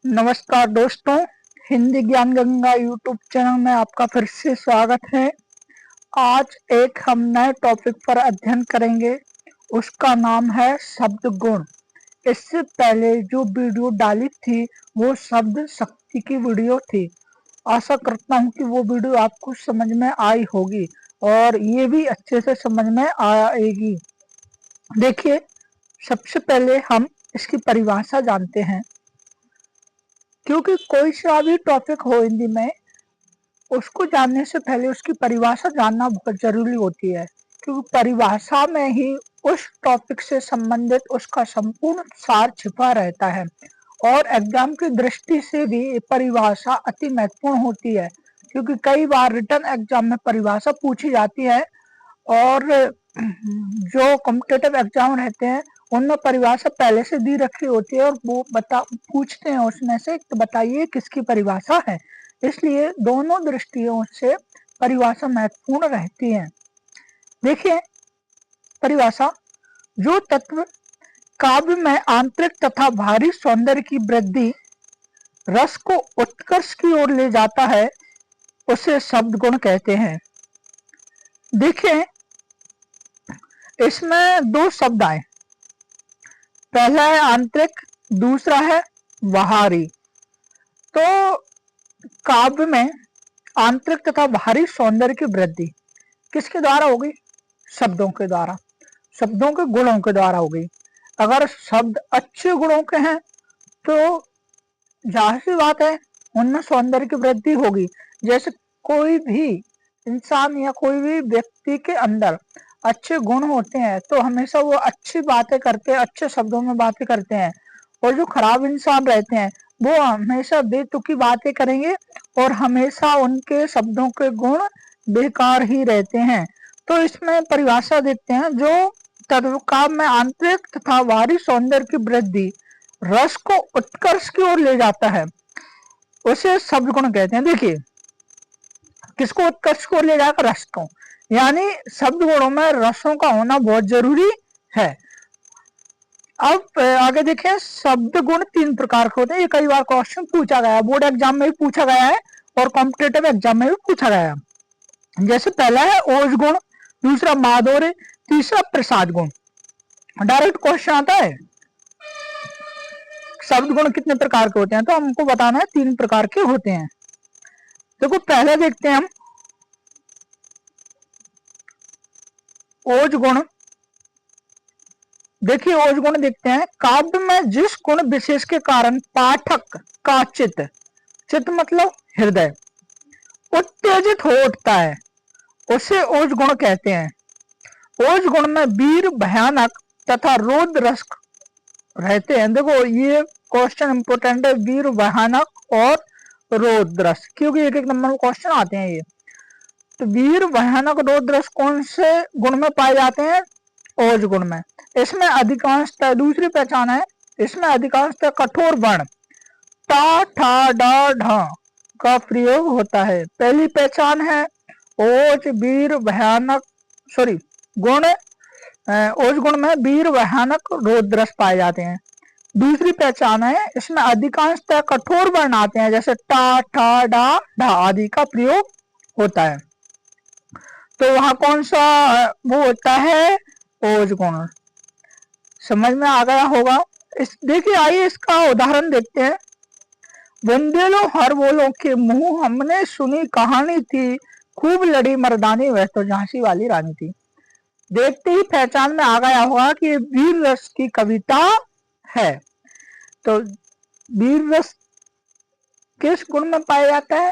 नमस्कार दोस्तों, हिंदी ज्ञान गंगा यूट्यूब चैनल में आपका फिर से स्वागत है। आज एक हम नए टॉपिक पर अध्ययन करेंगे, उसका नाम है शब्द गुण। इससे पहले जो वीडियो डाली थी वो शब्द शक्ति की वीडियो थी। आशा करता हूँ कि वो वीडियो आपको समझ में आई होगी और ये भी अच्छे से समझ में आएगी। देखिए, सबसे पहले हम इसकी परिभाषा जानते हैं, क्योंकि कोई सा भी टॉपिक हो हिंदी में, उसको जानने से पहले उसकी परिभाषा जानना बहुत जरूरी होती है, क्योंकि परिभाषा में ही उस टॉपिक से संबंधित उसका संपूर्ण सार छिपा रहता है। और एग्जाम की दृष्टि से भी परिभाषा अति महत्वपूर्ण होती है, क्योंकि कई बार रिटन एग्जाम में परिभाषा पूछी जाती है और जो कॉम्पिटिटिव एग्जाम रहते हैं उनमें परिभाषा पहले से दी रखी होती है और वो पूछते हैं उसमें से तो बताइए किसकी परिभाषा है। इसलिए दोनों दृष्टियों से परिभाषा महत्वपूर्ण रहती है। देखिए, परिभाषा, जो तत्व काव्य में आंतरिक तथा बाहरी सौंदर्य की वृद्धि, रस को उत्कर्ष की ओर ले जाता है, उसे शब्द गुण कहते हैं। देखिए, इसमें दो शब्द आए, पहला है आंतरिक, दूसरा है बाहरी। तो काव्य में आंतरिक तथा बाहरी सौंदर्य की वृद्धि किसके द्वारा होगी? शब्दों के द्वारा, शब्दों के गुणों के द्वारा होगी। अगर शब्द अच्छे गुणों के हैं तो जाहिर सी बात है उनमें सौंदर्य की वृद्धि होगी। जैसे कोई भी इंसान या कोई भी व्यक्ति के अंदर अच्छे गुण होते हैं तो हमेशा वो अच्छी बातें करते हैं, अच्छे शब्दों में बातें करते हैं। और जो खराब इंसान रहते हैं वो हमेशा बेतुकी बातें करेंगे और हमेशा उनके शब्दों के गुण बेकार ही रहते हैं। तो इसमें परिभाषा देते हैं, जो तत्वकाव्य में आंतरिक तथा बाहरी सौंदर्य की वृद्धि रस को उत्कर्ष की ओर ले जाता है, उसे शब्द गुण कहते हैं। देखिए, किसको उत्कर्ष को ले जाकर? रस को। यानी शब्द गुणों में रसों का होना बहुत जरूरी है। अब आगे देखें, शब्द गुण तीन प्रकार के होते हैं। ये कई बार क्वेश्चन पूछा गया है, बोर्ड एग्जाम में भी पूछा गया है और कॉम्पिटेटिव एग्जाम में भी पूछा गया है। जैसे पहला है ओज गुण, दूसरा माधुर्य, तीसरा प्रसाद गुण। डायरेक्ट क्वेश्चन आता है शब्द गुण कितने प्रकार के होते हैं, तो हमको बताना है तीन प्रकार के होते हैं। देखो, पहले देखते हैं हम ओज गुण। देखिए, ओज गुण देखते हैं, काव्य में जिस गुण विशेष के कारण पाठक का चित्त, चित्त मतलब हृदय, उत्तेजित हो उठता है, उसे ओज गुण कहते हैं। ओज गुण में वीर, भयानक तथा रौद्र रस रहते हैं। देखो, ये क्वेश्चन इंपोर्टेंट है, वीर, भयानक और रौद्र रस, क्योंकि एक एक नंबर में क्वेश्चन आते हैं ये। तो वीर, भयानक, रौद्र रस कौन से गुण में पाए जाते हैं? ओज गुण में। इसमें अधिकांशतः, दूसरी पहचान है, इसमें अधिकांशतः कठोर वर्ण टा, ठा, डा, ढा का प्रयोग होता है। पहली पहचान है ओज, वीर, भयानक, सॉरी गुण, ओज गुण में वीर, भयानक, रौद्र रस पाए जाते हैं। दूसरी पहचान है, इसमें अधिकांशतः कठोर वर्ण आते हैं, जैसे टा, ठा, डा, ढा आदि का प्रयोग होता है। तो वहां कौन सा वो होता है? ओज गुण। समझ में आ गया होगा। देखिए, आइए इसका उदाहरण देखते हैं। बुंदेलो हर बोलो के मुंह, हमने सुनी कहानी थी, खूब लड़ी मर्दानी, वह तो झांसी वाली रानी थी। देखते ही पहचान में आ गया होगा कि वीर रस की कविता है। तो वीर रस किस गुण में पाया जाता है?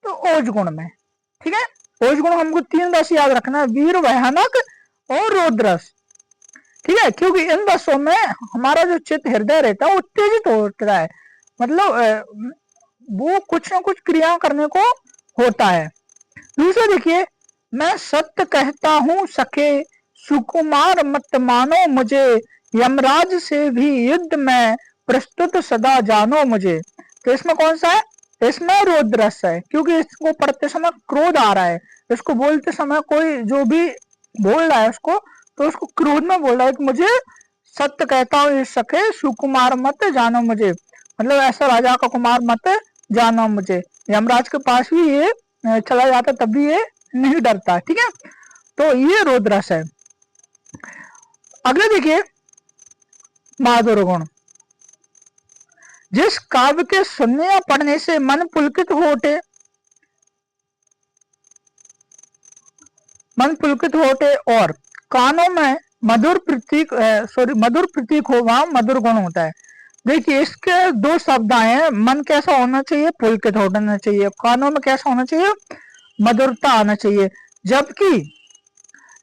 तो ओज गुण में। ठीक है, ओज गुण हमको तीन रस याद रखना है, वीर, भयानक और रौद्र रस। ठीक है, क्योंकि इन रसों में हमारा जो चित्त, हृदय रहता है उत्तेजित होता है, मतलब वो कुछ ना कुछ क्रिया करने को होता है। दूसरा देखिए, मैं सत्य कहता हूं सखे, सुकुमार मत मानो मुझे, यमराज से भी युद्ध में प्रस्तुत सदा जानो मुझे। तो इसमें कौन सा है? इसमें रौद्र रस है, क्योंकि इसको पढ़ते समय क्रोध आ रहा है। इसको बोलते समय कोई जो भी बोल रहा है उसको, तो उसको क्रोध में बोल रहा है कि मुझे सत्य कहता हूँ सखे, सुकुमार मत जानो मुझे। मतलब ऐसा राजा का कुमार मत जाना मुझे। यमराज के पास भी ये चला जाता तब भी ये नहीं डरता। ठीक है, तो ये रोद रस है। अगले देखिए बहादुर गुण। जिस काव्य के सुनने या पढ़ने से मन पुलकित हो उठे, और कानों में मधुर प्रतीक हो, वहां मधुर गुण होता है। देखिए इसके दो शब्द आए हैं, मन कैसा होना चाहिए, पुलकित होना चाहिए, कानों में कैसा होना चाहिए, मधुरता आना चाहिए। जबकि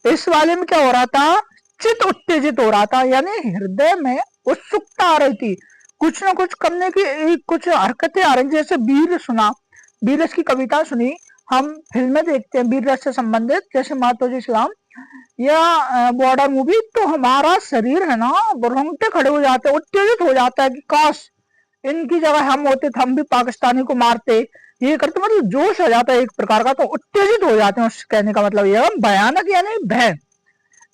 इस वाले में क्या हो रहा था, चित्त उत्तेजित हो रहा था, यानी हृदय में उत्सुकता आ रही थी, कुछ ना कुछ करने की कुछ हरकतें आ रही। जैसे वीर सुना, वीर रस की कविता सुनी, हम फिल्में देखते हैं वीर रस से संबंधित, जैसे मातोजी इस्लाम या बॉर्डर मूवी, तो हमारा शरीर है ना रोंगटे खड़े हो जाते हैं, उत्तेजित हो जाता है कि काश इनकी जगह हम होते तो हम भी पाकिस्तानी को मारते, ये करते, मतलब जोश आ जाता है एक प्रकार का, तो उत्तेजित हो जाते हैं। उस कहने का मतलब यह भयानक यानी भय,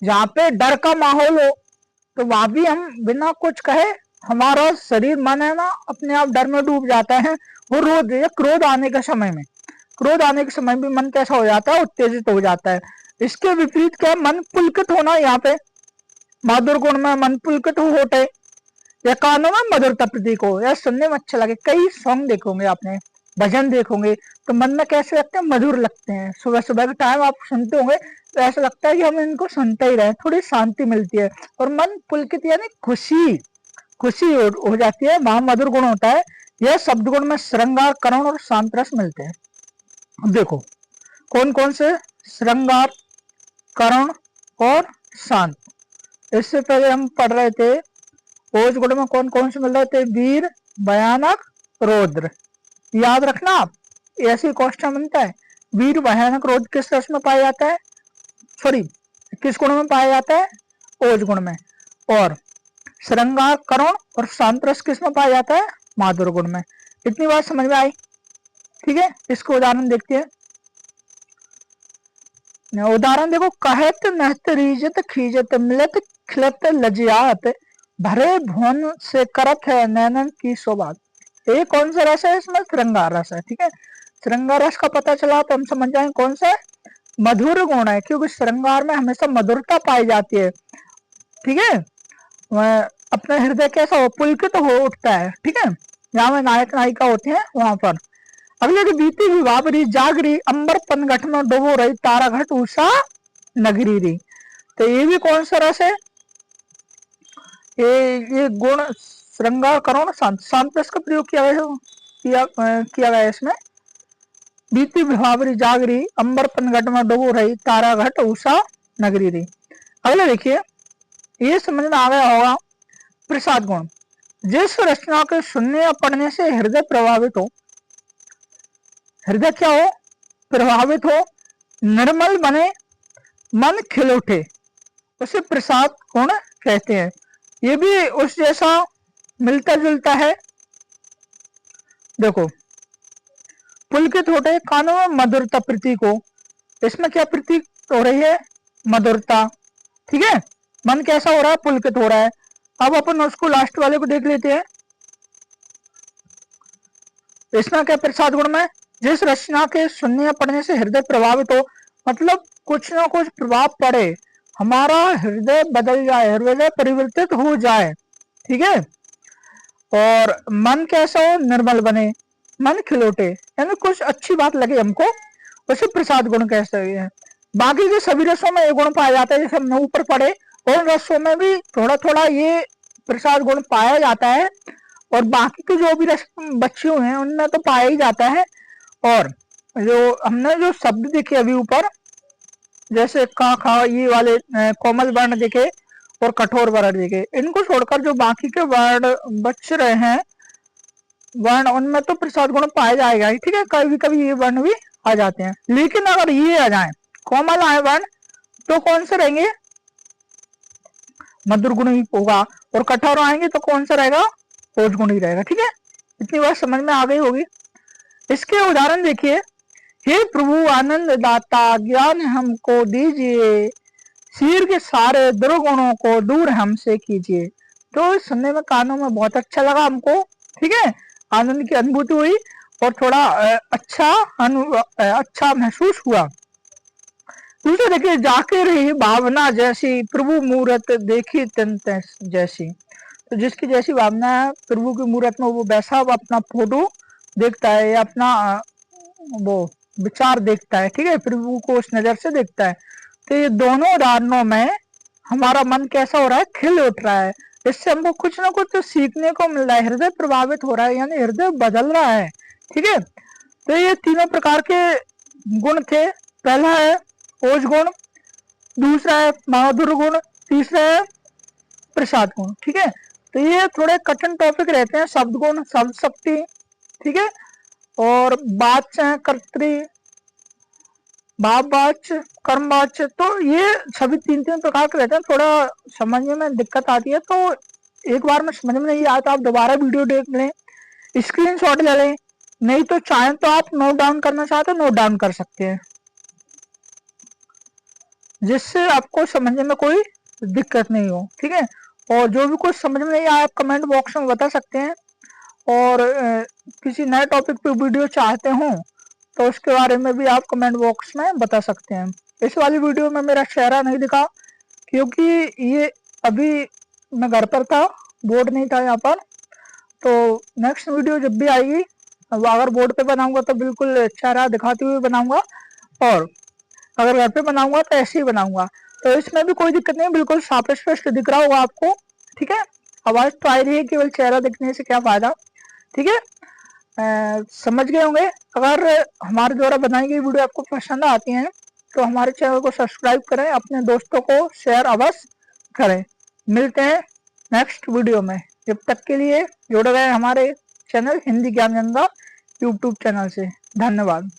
जहाँ पे डर का माहौल हो तो वहां भी हम बिना कुछ कहे हमारा शरीर मन है ना अपने आप डर में डूब जाता है। वो रोध या क्रोध आने के समय में, क्रोध आने के समय भी मन कैसा हो जाता है, उत्तेजित हो जाता है। इसके विपरीत क्या, मन पुलकित होना, यहाँ पे बहादुर गुण में मन पुलकित हो उठे, या कानों में मधुरता प्रतीक हो, या सुनने में अच्छा लगे। कई सॉन्ग देखोगे आपने, भजन देखोगे तो मन में कैसे लगते हैं, मधुर लगते हैं। सुबह सुबह के टाइम आप सुनते होंगे तो ऐसा लगता है कि हम इनको सुनते ही रहे, थोड़ी शांति मिलती है और मन पुलकित यानी खुशी खुशी हो जाती है, वहां मधुर गुण होता है। यह शब्द गुण में श्रृंगार, करुण और शांत रस मिलते हैं। अब देखो कौन कौन से, श्रृंगार, करुण और शांत। इससे पहले हम पढ़ रहे थे ओज गुण में कौन कौन से मिल रहे थे, वीर, भयानक, रौद्र। याद रखना आप, ऐसे क्वेश्चन बनता है। वीर, भयानक, रौद्र किस रस में पाया जाता है, सॉरी किस गुण में पाया जाता है, ओज गुण में। और श्रृंगार, करुण और शांत रस किस में पाया जाता है, माधुर गुण में। इतनी बात समझ में आई। ठीक है, इसको उदाहरण देखते हैं। उदाहरण देखो, कहत नहत रीजत खीजत मिलत खिलत लजियात भरे भुवन से करत है नैनन की शोभात। ये कौन सा रस है, इसमें श्रृंगार रस है। ठीक है, श्रृंगार रस का पता चला तो हम समझ जाएंगे कौन सा है, मधुर गुण है, क्योंकि श्रृंगार में हमेशा मधुरता पाई जाती है। ठीक है, अपना हृदय कैसा हो, पुलकित हो उठता है। ठीक है, जहाँ में नायक नायिका होते हैं वहां पर। अगले की बीती विभावरी जागरी अंबर पनघट में डुबो रही तारा घट उषा नगरी री। तो ये भी कौन सा रस है, ये गुण श्रृंगार, करुण, शांत। शांत रस का प्रयोग किया गया इसमें। बीती विभावरी जागरी अंबर पनघट में डुबो रही तारा घट उषा नगरी री। अगले देखिए, ये समझ में आ गया होगा प्रसाद गुण। जिस रचना के सुनने या पढ़ने से हृदय प्रभावित हो, हृदय क्या हो, प्रभावित हो, निर्मल बने, मन खिल उठे, उसे प्रसाद गुण कहते हैं। ये भी उस जैसा मिलता जुलता है। देखो, पुलकित होते, कानों में मधुरता प्रतीक हो, इसमें क्या प्रतीक हो रही है, मधुरता। ठीक है, मन कैसा हो रहा है, पुलकित हो रहा है। अब अपन उसको लास्ट वाले को देख लेते हैं। इसमें क्या प्रसाद गुण में, जिस रचना के सुनने या पढ़ने से हृदय प्रभावित हो, मतलब कुछ ना कुछ प्रभाव पड़े, हमारा हृदय बदल जाए, हृदय परिवर्तित हो जाए। ठीक है, और मन कैसा हो, निर्मल बने, मन खिलौटे, यानी कुछ अच्छी बात लगे हमको, उसे प्रसाद गुण कहते हैं। बाकी के सभी रसों में ये गुण पाया जाता है, जैसे हमने ऊपर पढ़े, और रसों में भी थोड़ा थोड़ा ये प्रसाद गुण पाया जाता है, और बाकी के जो भी रस बचे हुए हैं उनमें तो पाया ही जाता है। और जो हमने जो शब्द देखे अभी ऊपर, जैसे का, खा, ये वाले कोमल वर्ण देखे और कठोर वर्ण देखे, इनको छोड़कर जो बाकी के वर्ण बच रहे हैं वर्ण, उनमें तो प्रसाद गुण पाया जाएगा ही। ठीक है, कभी कभी ये वर्ण भी आ जाते हैं, लेकिन अगर ये आ जाए, कोमल आए वर्ण, तो कौन से रहेंगे, मधुर गुण ही होगा, और कठोर आएंगे तो कौन सा रहेगा, ओज गुण ही रहेगा। ठीक है, इतनी बात समझ में आ गई होगी। इसके उदाहरण देखिए, हे प्रभु आनंद दाता ज्ञान हमको दीजिए, शरीर के सारे दुर्गुणों को दूर हमसे कीजिए। तो सुनने में कानों में बहुत अच्छा लगा हमको, ठीक है, आनंद की अनुभूति हुई और थोड़ा अच्छा महसूस हुआ। दूसरा देखिए, जाके रही भावना जैसी प्रभु मूरत देखी तंत जैसी। तो जिसकी जैसी भावना है प्रभु की मूरत में, वो वैसा अपना फोटो देखता है या अपना वो विचार देखता है, ठीक है, प्रभु को उस नजर से देखता है। तो ये दोनों उदाहरणों में हमारा मन कैसा हो रहा है, खिल उठ रहा है। इससे हमको कुछ ना कुछ तो सीखने को मिल रहा है, हृदय प्रभावित हो रहा है, यानी हृदय बदल रहा है, ठीक है। तो ये तीनों प्रकार के गुण थे। पहला है ओज गुण, दूसरा है माधुर्य गुण, तीसरा है प्रसाद गुण, ठीक है। तो ये थोड़े कठिन टॉपिक रहते हैं, शब्द गुण, शब्द शक्ति, ठीक है, और वाच्य, कर्तृ, भाववाच्य, कर्मवाच्य। तो ये सभी तीन तीन प्रकार के रहते हैं। थोड़ा समझने में दिक्कत आती है, तो एक बार में समझ में नहीं आया तो आप दोबारा वीडियो देख लें, स्क्रीनशॉट ले लें, नहीं तो चाहें तो आप नोट डाउन करना चाहते हो नोट डाउन कर सकते हैं, जिससे आपको समझने में कोई दिक्कत नहीं हो, ठीक है। और जो भी कुछ समझ में नहीं आया आप कमेंट बॉक्स में बता सकते हैं। और किसी नए टॉपिक पे वीडियो चाहते हो तो उसके बारे में भी आप कमेंट बॉक्स में बता सकते हैं। इस वाली वीडियो में मेरा चेहरा नहीं दिखा, क्योंकि ये अभी मैं घर पर था, बोर्ड नहीं था यहाँ पर। तो नेक्स्ट वीडियो जब भी आएगी, अब अगर बोर्ड पे बनाऊंगा तो बिल्कुल चेहरा दिखाते हुए बनाऊंगा, और अगर घर पे बनाऊंगा तो ऐसे ही बनाऊंगा। तो इसमें भी कोई दिक्कत नहीं, बिल्कुल साफ स्पष्ट दिख रहा होगा आपको, ठीक है। आवाज तो आ रही है, केवल चेहरा दिखने से क्या फायदा, ठीक है। समझ गए होंगे। अगर हमारे द्वारा बनाई गई वीडियो आपको पसंद आती है तो हमारे चैनल को सब्सक्राइब करें, अपने दोस्तों को शेयर अवश्य करें। मिलते हैं नेक्स्ट वीडियो में, जब तक के लिए जुड़ गए हमारे चैनल हिंदी ज्ञान गंगा यूट्यूब चैनल से। धन्यवाद।